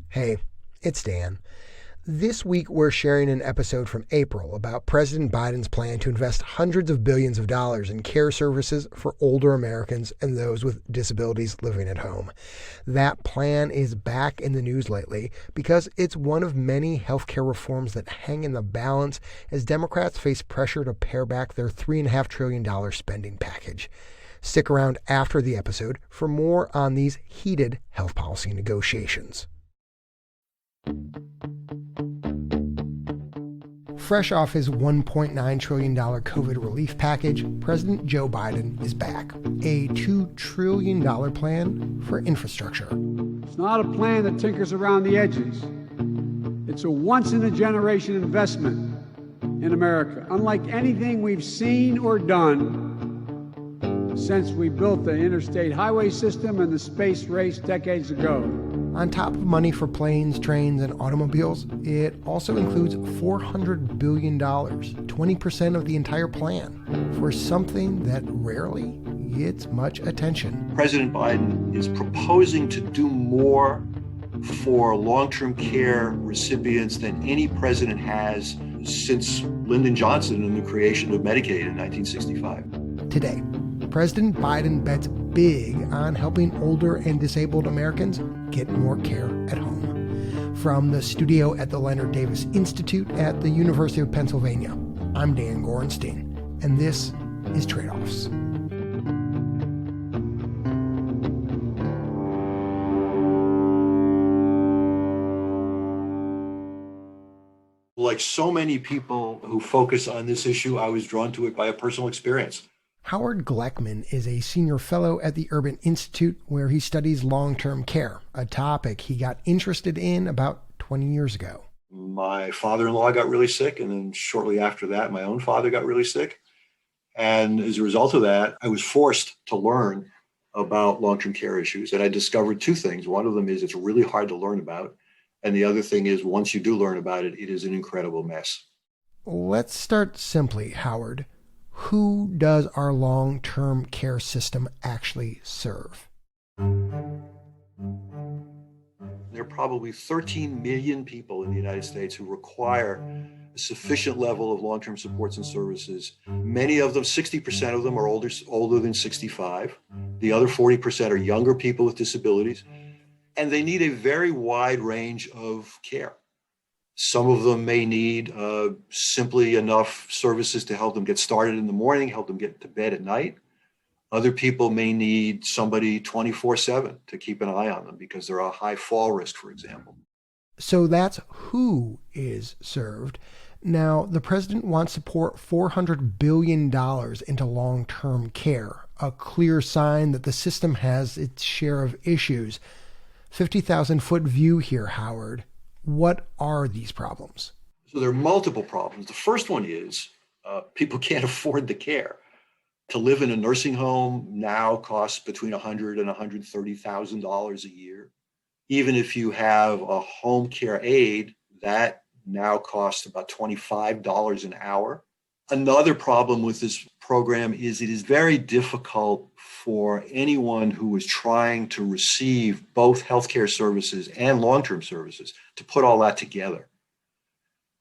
Hey, it's Dan. This week we're sharing an episode from April about President Biden's plan to invest hundreds of billions of dollars in care services for older Americans and those with disabilities living at home. That plan is back in the news lately because it's one of many healthcare reforms that hang in the balance as Democrats face pressure to pare back their $3.5 trillion spending package. Stick around after the episode for more on these heated health policy negotiations. Fresh off his $1.9 trillion COVID relief package, President Joe Biden is back. A $2 trillion plan for infrastructure. It's not a plan that tinkers around the edges. It's a once-in-a-generation investment in America, unlike anything we've seen or done since we built the interstate highway system and the space race decades ago. On top of money for planes, trains, and automobiles, it also includes $400 billion, 20% of the entire plan, for something that rarely gets much attention. President Biden is proposing to do more for long-term care recipients than any president has since Lyndon Johnson and the creation of Medicaid in 1965. Today, President Biden bets big on helping older and disabled Americans get more care at home. From the studio at the Leonard Institute at the University of Pennsylvania, I'm Dan Gorenstein, and this is Trade-Offs. Like so many people who focus on this issue, I was drawn to it by a personal experience. Howard Gleckman is a senior fellow at the Urban Institute, where he studies long-term care, a topic he got interested in about 20 years ago. My father-in-law got really sick, and then shortly after that, my own father got really sick. And as a result of that, I was forced to learn about long-term care issues. And I discovered two things. One of them is it's really hard to learn about. And the other thing is, once you do learn about it, it is an incredible mess. Let's start simply, Howard. Who does our long-term care system actually serve? There are probably 13 million people in the United States who require a sufficient level of long-term supports and services. Many of them, 60% of them, are older than 65. The other 40% are younger people with disabilities. And they need a very wide range of care. Some of them may need simply enough services to help them get started in the morning, help them get to bed at night. Other people may need somebody 24/7 to keep an eye on them because they're a high fall risk, for example. So that's who is served. Now, the president wants to pour $400 billion into long-term care, a clear sign that the system has its share of issues. 50,000-foot view here, Howard. What are these problems? So there are multiple problems. The first one is people can't afford the care. To live in a nursing home now costs between $100,000 and $130,000 a year. Even if you have a home care aide, that now costs about $25 an hour. Another problem with this program is it is very difficult for anyone who is trying to receive both healthcare services and long-term services to put all that together.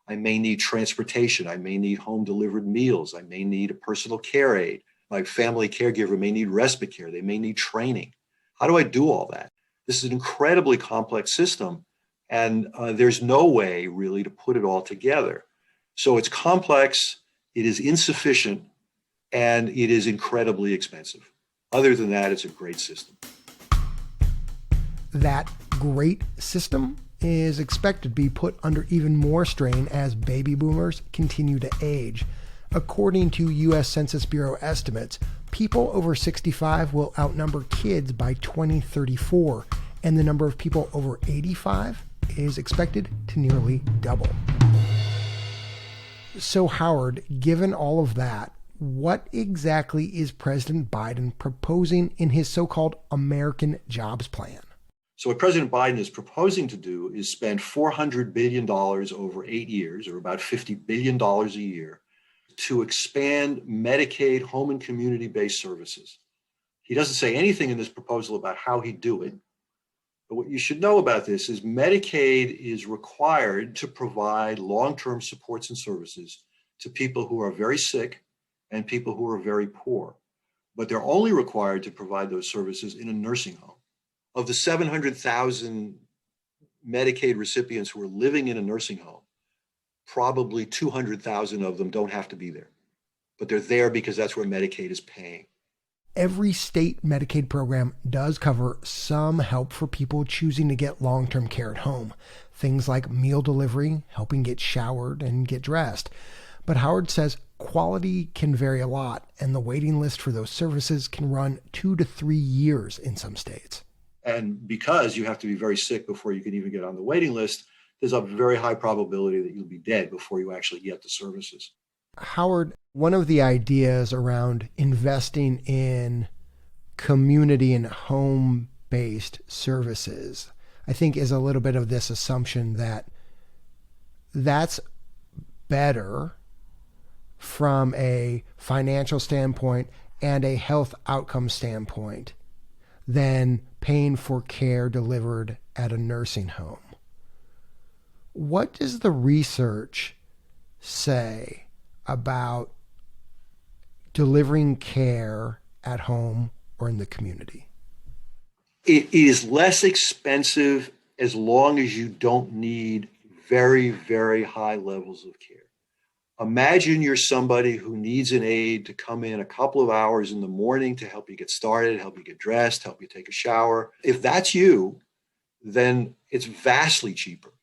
I may need transportation. I may need home delivered meals. I may need a personal care aide. My family caregiver may need respite care. They may need training. How do I do all that? This is an incredibly complex system, and there's no way really to put it all together. So it's complex, it is insufficient, and it is incredibly expensive. Other than that, it's a great system. That great system is expected to be put under even more strain as baby boomers continue to age. According to U.S. Census Bureau estimates, people over 65 will outnumber kids by 2034, and the number of people over 85 is expected to nearly double. So, Howard, given all of that, what exactly is President Biden proposing in his so-called American Jobs Plan? So what President Biden is proposing to do is spend $400 billion over 8 years, or about $50 billion a year, to expand Medicaid home and community-based services. He doesn't say anything in this proposal about how he'd do it. But what you should know about this is Medicaid is required to provide long-term supports and services to people who are very sick and people who are very poor. But they're only required to provide those services in a nursing home. Of the 700,000 Medicaid recipients who are living in a nursing home, probably 200,000 of them don't have to be there, but they're there because that's where Medicaid is paying. Every state Medicaid program does cover some help for people choosing to get long-term care at home. Things like meal delivery, helping get showered and get dressed. But Howard says quality can vary a lot, and the waiting list for those services can run 2 to 3 years in some states. And because you have to be very sick before you can even get on the waiting list, there's a very high probability that you'll be dead before you actually get the services. Howard, one of the ideas around investing in community and home-based services, I think, is a little bit of this assumption that that's better from a financial standpoint and a health outcome standpoint than paying for care delivered at a nursing home. What does the research say about delivering care at home or in the community? It is less expensive as long as you don't need very, very high levels of care. Imagine you're somebody who needs an aide to come in a couple of hours in the morning to help you get started, help you get dressed, help you take a shower. If that's you, then it's vastly cheaper.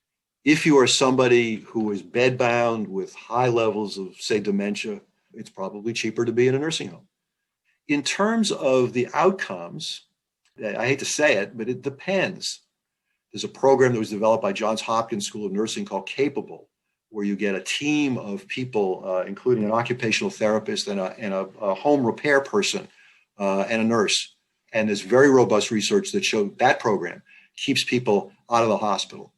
If you are somebody who is bedbound with high levels of, say, dementia, it's probably cheaper to be in a nursing home. In terms of the outcomes, I hate to say it, but it depends. There's a program that was developed by Johns Hopkins School of Nursing called Capable, where you get a team of people, including an occupational therapist and a home repair person and a nurse. And there's very robust research that showed that program keeps people out of the hospital.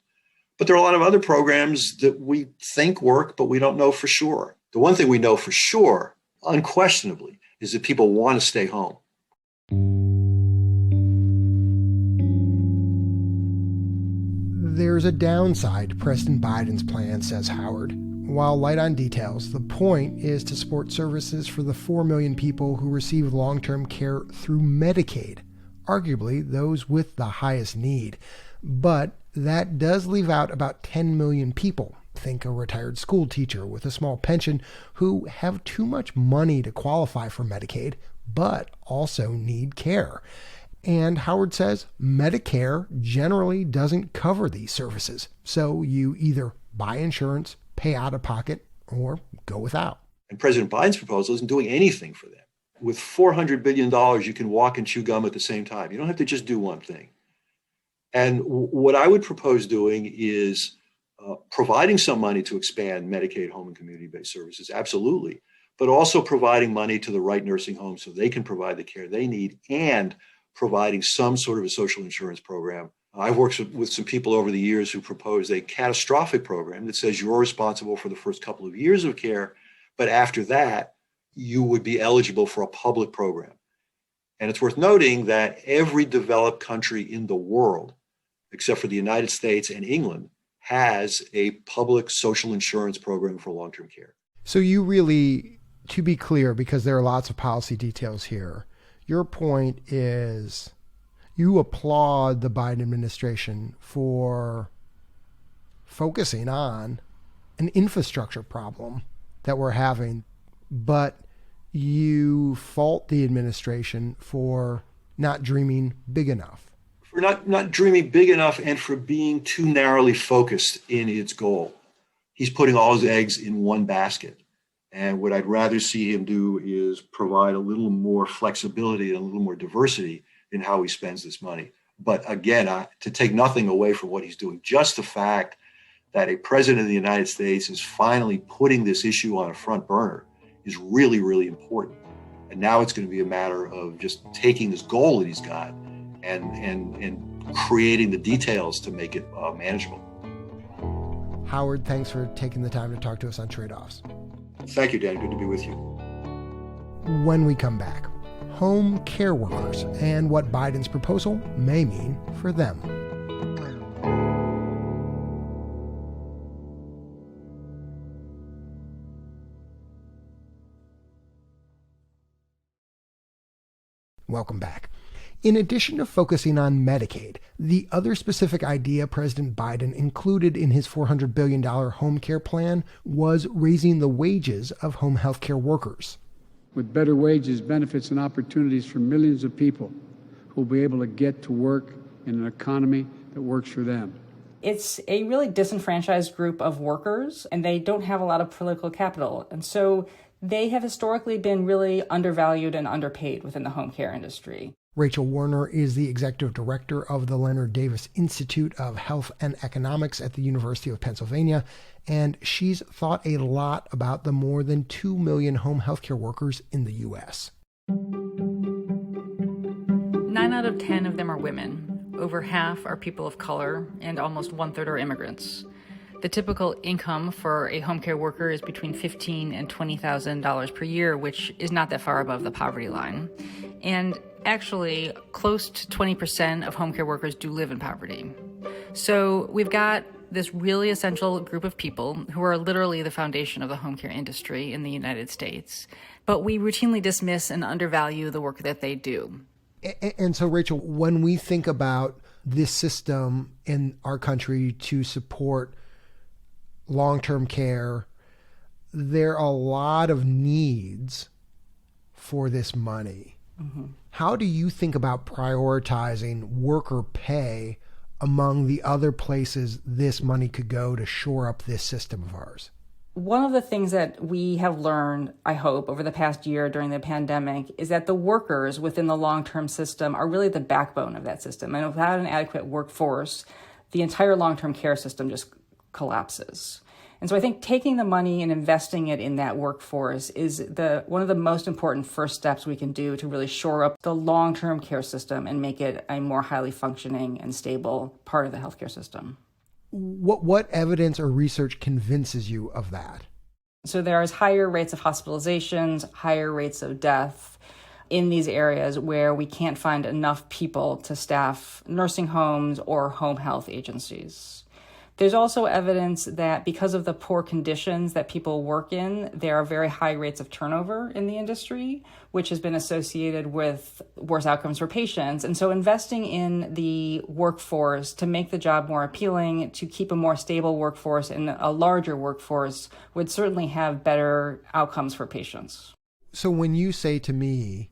But there are a lot of other programs that we think work, but we don't know for sure. The one thing we know for sure, unquestionably, is that people want to stay home. There's a downside to President Biden's plan, says Howard. While light on details, the point is to support services for the 4 million people who receive long-term care through Medicaid, arguably those with the highest need. But that does leave out about 10 million people, think a retired school teacher with a small pension, who have too much money to qualify for Medicaid, but also need care. And Howard says Medicare generally doesn't cover these services. So you either buy insurance, pay out of pocket, or go without. And President Biden's proposal isn't doing anything for them. With $400 billion, you can walk and chew gum at the same time. You don't have to just do one thing. And what I would propose doing is providing some money to expand Medicaid home and community-based services, absolutely, but also providing money to the right nursing homes so they can provide the care they need, and providing some sort of a social insurance program. I've worked with some people over the years who proposed a catastrophic program that says you're responsible for the first couple of years of care, but after that, you would be eligible for a public program. And it's worth noting that every developed country in the world, except for the United States and England, has a public social insurance program for long-term care. So you really, to be clear, because there are lots of policy details here, your point is you applaud the Biden administration for focusing on an infrastructure problem that we're having, but you fault the administration for not dreaming big enough. For not dreaming big enough and for being too narrowly focused in its goal. He's putting all his eggs in one basket. And what I'd rather see him do is provide a little more flexibility and a little more diversity in how he spends this money. But again, to take nothing away from what he's doing, just the fact that a president of the United States is finally putting this issue on a front burner is really, really important. And now it's going to be a matter of just taking this goal that he's got and creating the details to make it manageable. Howard, thanks for taking the time to talk to us on Trade-Offs. Thank you, Dan. Good to be with you. When we come back, home care workers and what Biden's proposal may mean for them. Welcome back. In addition to focusing on Medicaid, the other specific idea President Biden included in his $400 billion home care plan was raising the wages of home health care workers. With better wages, benefits, and opportunities for millions of people who will be able to get to work in an economy that works for them. It's a really disenfranchised group of workers, and they don't have a lot of political capital. And so they have historically been really undervalued and underpaid within the home care industry. Rachel Werner is the executive director of the Leonard Davis Institute of Health and Economics at the University of Pennsylvania, and she's thought a lot about the more than 2 million home healthcare workers in the U.S. 9 out of 10 of them are women. Over half are people of color, and almost 1/3 are immigrants. The typical income for a home care worker is between $15,000 and $20,000 per year, which is not that far above the poverty line. And actually, close to 20% of home care workers do live in poverty. So we've got this really essential group of people who are literally the foundation of the home care industry in the United States. But we routinely dismiss and undervalue the work that they do. And so, Rachel, when we think about this system in our country to support long-term care, there are a lot of needs for this money. Mm-hmm. How do you think about prioritizing worker pay among the other places this money could go to shore up this system of ours? One of the things that we have learned, I hope, over the past year during the pandemic is that the workers within the long-term system are really the backbone of that system. And without an adequate workforce, the entire long-term care system just collapses. And so I think taking the money and investing it in that workforce is one of the most important first steps we can do to really shore up the long-term care system and make it a more highly functioning and stable part of the healthcare system. What evidence or research convinces you of that? So there's higher rates of hospitalizations, higher rates of death in these areas where we can't find enough people to staff nursing homes or home health agencies. There's also evidence that because of the poor conditions that people work in, there are very high rates of turnover in the industry, which has been associated with worse outcomes for patients. And so investing in the workforce to make the job more appealing, to keep a more stable workforce and a larger workforce would certainly have better outcomes for patients. So when you say to me,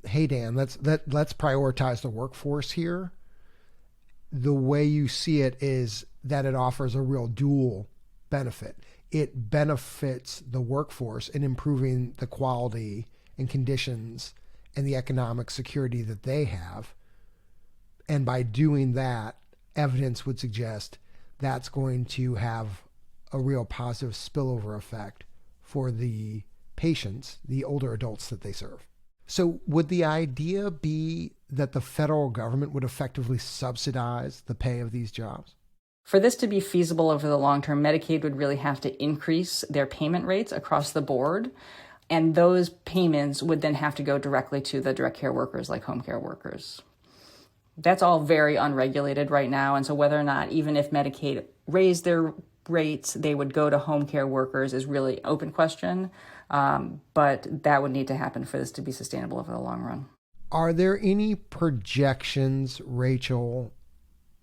hey, Dan, let's prioritize the workforce here, the way you see it is that it offers a real dual benefit. It benefits the workforce in improving the quality and conditions and the economic security that they have. And by doing that, evidence would suggest that's going to have a real positive spillover effect for the patients, the older adults that they serve. So would the idea be that the federal government would effectively subsidize the pay of these jobs? For this to be feasible over the long term, Medicaid would really have to increase their payment rates across the board. And those payments would then have to go directly to the direct care workers like home care workers. That's all very unregulated right now. And so whether or not, even if Medicaid raised their rates, they would go to home care workers is really an open question. But that would need to happen for this to be sustainable over the long run. Are there any projections, Rachel,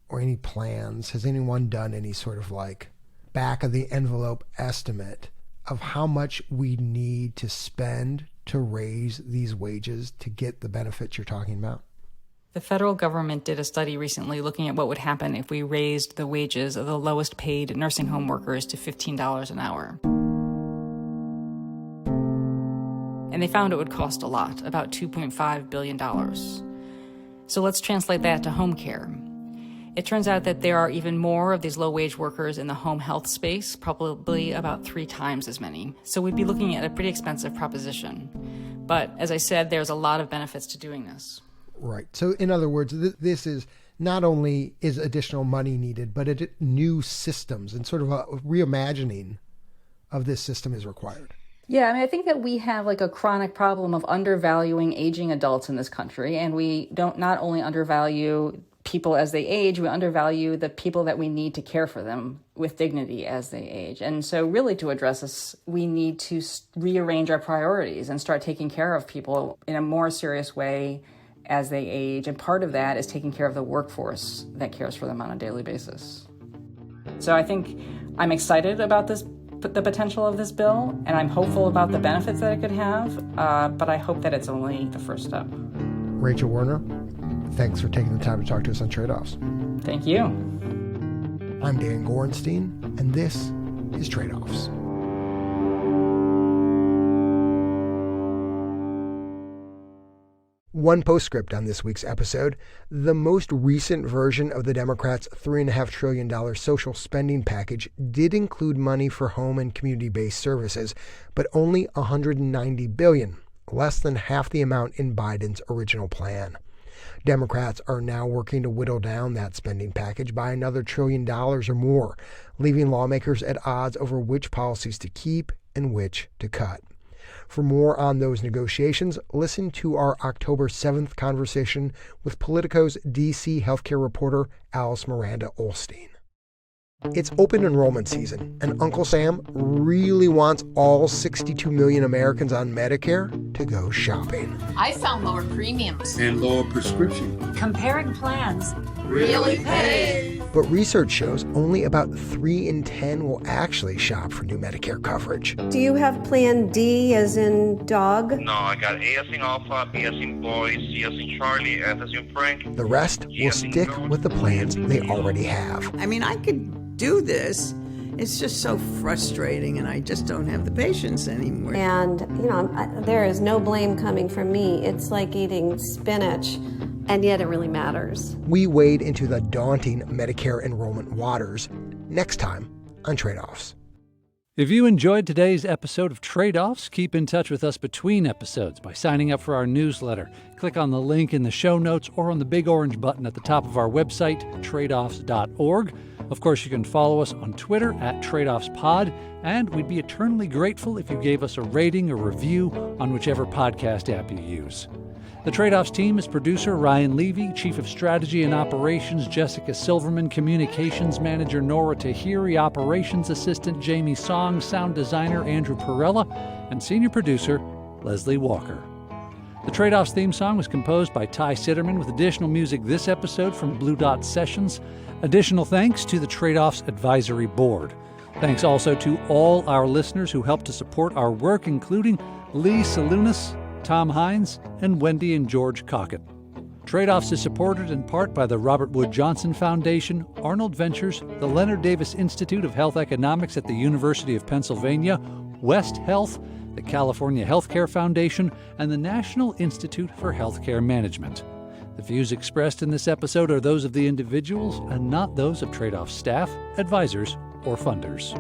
or any plans? Has anyone done any sort of like back of the envelope estimate of how much we need to spend to raise these wages to get the benefits you're talking about? The federal government did a study recently looking at what would happen if we raised the wages of the lowest paid nursing home workers to $15 an hour. And they found it would cost a lot, about $2.5 billion. So let's translate that to home care. It turns out that there are even more of these low-wage workers in the home health space, probably about 3 times as many. So we'd be looking at a pretty expensive proposition. But as I said, there's a lot of benefits to doing this. Right. So in other words, this is not only is additional money needed, but new systems and sort of a reimagining of this system is required. Yeah, I mean, I think that we have like a chronic problem of undervaluing aging adults in this country, and we don't not only undervalue people as they age, we undervalue the people that we need to care for them with dignity as they age. And so really to address this, we need to rearrange our priorities and start taking care of people in a more serious way as they age. And part of that is taking care of the workforce that cares for them on a daily basis. So I think I'm excited about the potential of this bill, and I'm hopeful about the benefits that it could have, but I hope that it's only the first step. Rachel Werner, thanks for taking the time to talk to us on Trade-Offs. Thank you. I'm Dan Gorenstein, and this is Trade-Offs. One postscript on this week's episode. The most recent version of the Democrats' $3.5 trillion social spending package did include money for home and community-based services, but only $190 billion, less than half the amount in Biden's original plan. Democrats are now working to whittle down that spending package by another $1 trillion or more, leaving lawmakers at odds over which policies to keep and which to cut. For more on those negotiations, listen to our October 7th conversation with Politico's D.C. healthcare reporter Alice Miranda Olstein. It's open enrollment season, and Uncle Sam really wants all 62 million Americans on Medicare to go shopping. I found lower premiums And lower prescription. comparing plans really pays. But research shows only about 3 in 10 will actually shop for new Medicare coverage. Do you have Plan D as in dog? No, I got A as in Alpha, B as in Boy, C as in Charlie, F as in Frank. The rest will stick with the plans they already have. I mean, I could do this. It's just so frustrating, and I just don't have the patience anymore. And, there is no blame coming from me. It's like eating spinach, and yet it really matters. We wade into the daunting Medicare enrollment waters next time on Trade-Offs. If you enjoyed today's episode of Trade-Offs, keep in touch with us between episodes by signing up for our newsletter. Click on the link in the show notes or on the big orange button at the top of our website, tradeoffs.org. Of course, you can follow us on Twitter at TradeOffsPod, and we'd be eternally grateful if you gave us a rating or review on whichever podcast app you use. The Trade-Offs team is producer Ryan Levy, Chief of Strategy and Operations Jessica Silverman, Communications Manager Nora Tahiri, Operations Assistant Jamie Song, Sound Designer Andrew Perella, and Senior Producer Leslie Walker. The Trade-Offs theme song was composed by Ty Sitterman with additional music this episode from Blue Dot Sessions. Additional thanks to the Trade-Offs Advisory Board. Thanks also to all our listeners who helped to support our work, including Lee Salunas, Tom Hines, and Wendy and George Cockett. Trade-Offs is supported in part by the Robert Wood Johnson Foundation, Arnold Ventures, the Leonard Davis Institute of Health Economics at the University of Pennsylvania, West Health, the California Healthcare Foundation, and the National Institute for Healthcare Management. The views expressed in this episode are those of the individuals and not those of Trade-Offs staff, advisors, or funders.